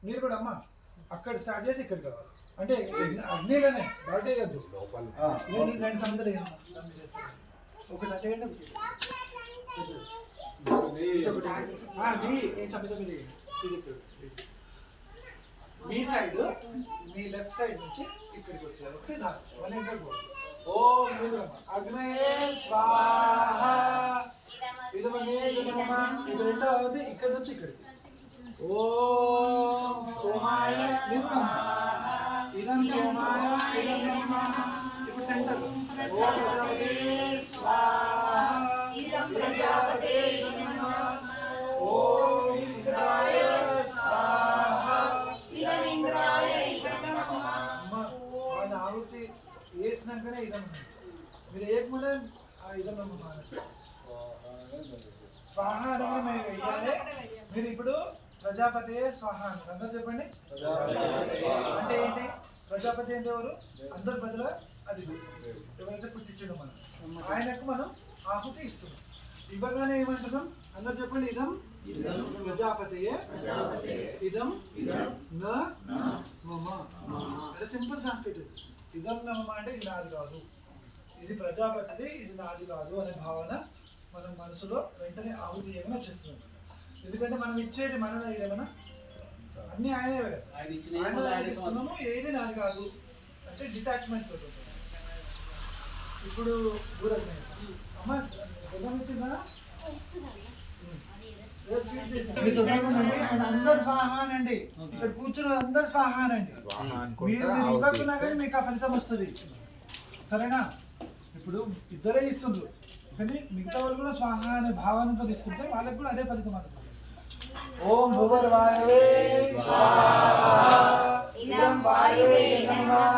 మీరు కూడా అమ్మ అక్కడ స్టార్ట్ చేసి ఇక్కడికి రావాలి. అంటే అగ్నిలోనే బయట వేయద్దు. రెండు సమితులు ఒకటి అంటే ఏ సమిత మీ సైడ్ మీ లెఫ్ట్ సైడ్ నుంచి ఇక్కడికి వచ్చారు. ఒకటి దాని ఓం అగ్నయే స్వాహ ఇదమనే నమః. ఇది రెండో అవుతుంది ఇక్కడ నుంచి ఇక్కడికి. ఓం సోమాయ స్వాహ ఇదం సోమాయ ఇదం నమః. ఇప్పుడు సెంటర్ ఓం ప్రజాపతే స్వాహ ఇదం ప్రజాపతే నమః. ఓం ఇంద్రాయ స్వాహ ఇదం ఇంద్రాయ నమః. మన ఆహుతి వేసినాకనే ఇదం మీరు వేయకముందే ఇదం నమః స్వాహ అనగా మీరు వేయాలి. మీరు ఇప్పుడు ప్రజాపతి స్వాహ అందరు చెప్పండి. అంటే ఏంటి? ప్రజాపతి అంటే ఎవరు? అందరి బదులు అది ఎవరైతే పుట్టించడం మనం ఆయనకు మనం ఆహుతి ఇస్తున్నాం. ఇవ్వగానే ఏమంటున్నాం? అందరు చెప్పండి. ఇదం ప్రజాపతి ఇదం మమ. అంటే సింపుల్ సంస్కృతి. ఇదం నమ అంటే ఇది నాది కాదు, ఇది ప్రజాపతిది, ఇది నాది కాదు అనే భావన మనం మనసులో వెంటనే ఆహుతి ఏమైనా వచ్చేస్తున్నాం. ఎందుకంటే మనం ఇచ్చేది మనదే, ఏమైనా అన్నీ ఆయనే కదా, ఆయన ఇస్తున్నాము. ఏది నాది కాదు అంటే డిటాచ్మెంట్ తోటి. ఇప్పుడు అమ్మ ఇచ్చిందా అందరు స్వాహానండి. ఇక్కడ కూర్చున్న అందరు స్వాహానండి. మీరు ఇవ్వకున్నా కానీ మీకు ఆ ఫలితం వస్తుంది. సరేనా? ఇప్పుడు ఇద్దరే ఇస్తుండ్రు కానీ మిగతా వాళ్ళు కూడా స్వాహ అనే భావనతో ఇస్తుంటే వాళ్ళకి కూడా అదే ఫలితం అవుతుంది. ఓం భూర్వాయవే స్వాహా ఇదం వాయవే నమః.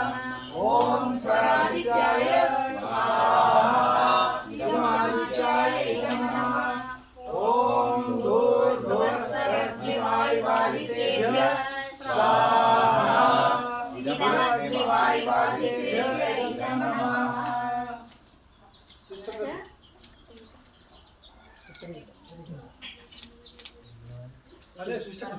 ఓం స్వరాదిత్యాయ స్వాహా ఇదం ఆదిత్యాయ నమః. ఓం భూర్భువస్సరగ్నివాయువాదితేభ్య స్వాహా ఇదం అగ్నివాయువాదితేభ్య నమః. అదే సిస్టమ్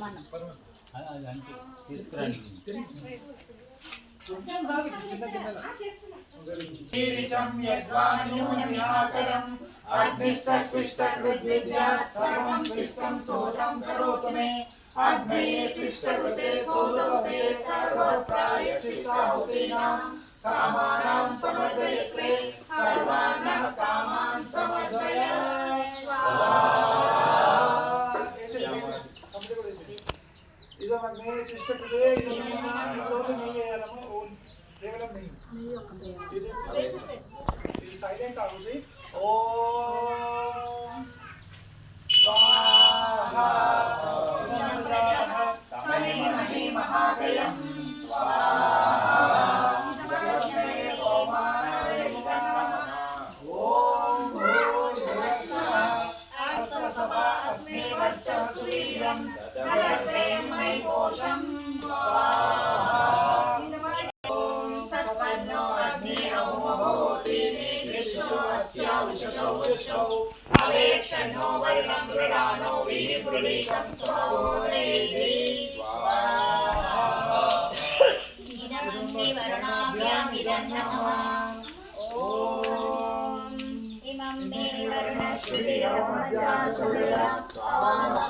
కామానాం సమర్దయతే సర్వాణః కామాన్ సమర్దయ. इधर मैं सिस्टर को दे इधर नहीं है यार हम केवल नहीं इधर साइलेंट आउजी. ओम स्वाहा नमः तमेमहि महागयं स्वाहा इदमग्ने ओमाय नमः. ओम भूर्भुवस्सः अस्ससवा अस्मे वर्चस्वीर्यं कोशं स्वाहा ओम सत्पन्नो अग्निरो भवति विष्णु अस्या विशो विष्णु अवेक्षणो वर्णं गृहाणो विपुलीकं स्वाहोरेति स्वाहा इदं वर्णाभ्याम् इदं नमः. ओम इमं मे वर्णश्रुतियो मध्याचुर्या स्वाहा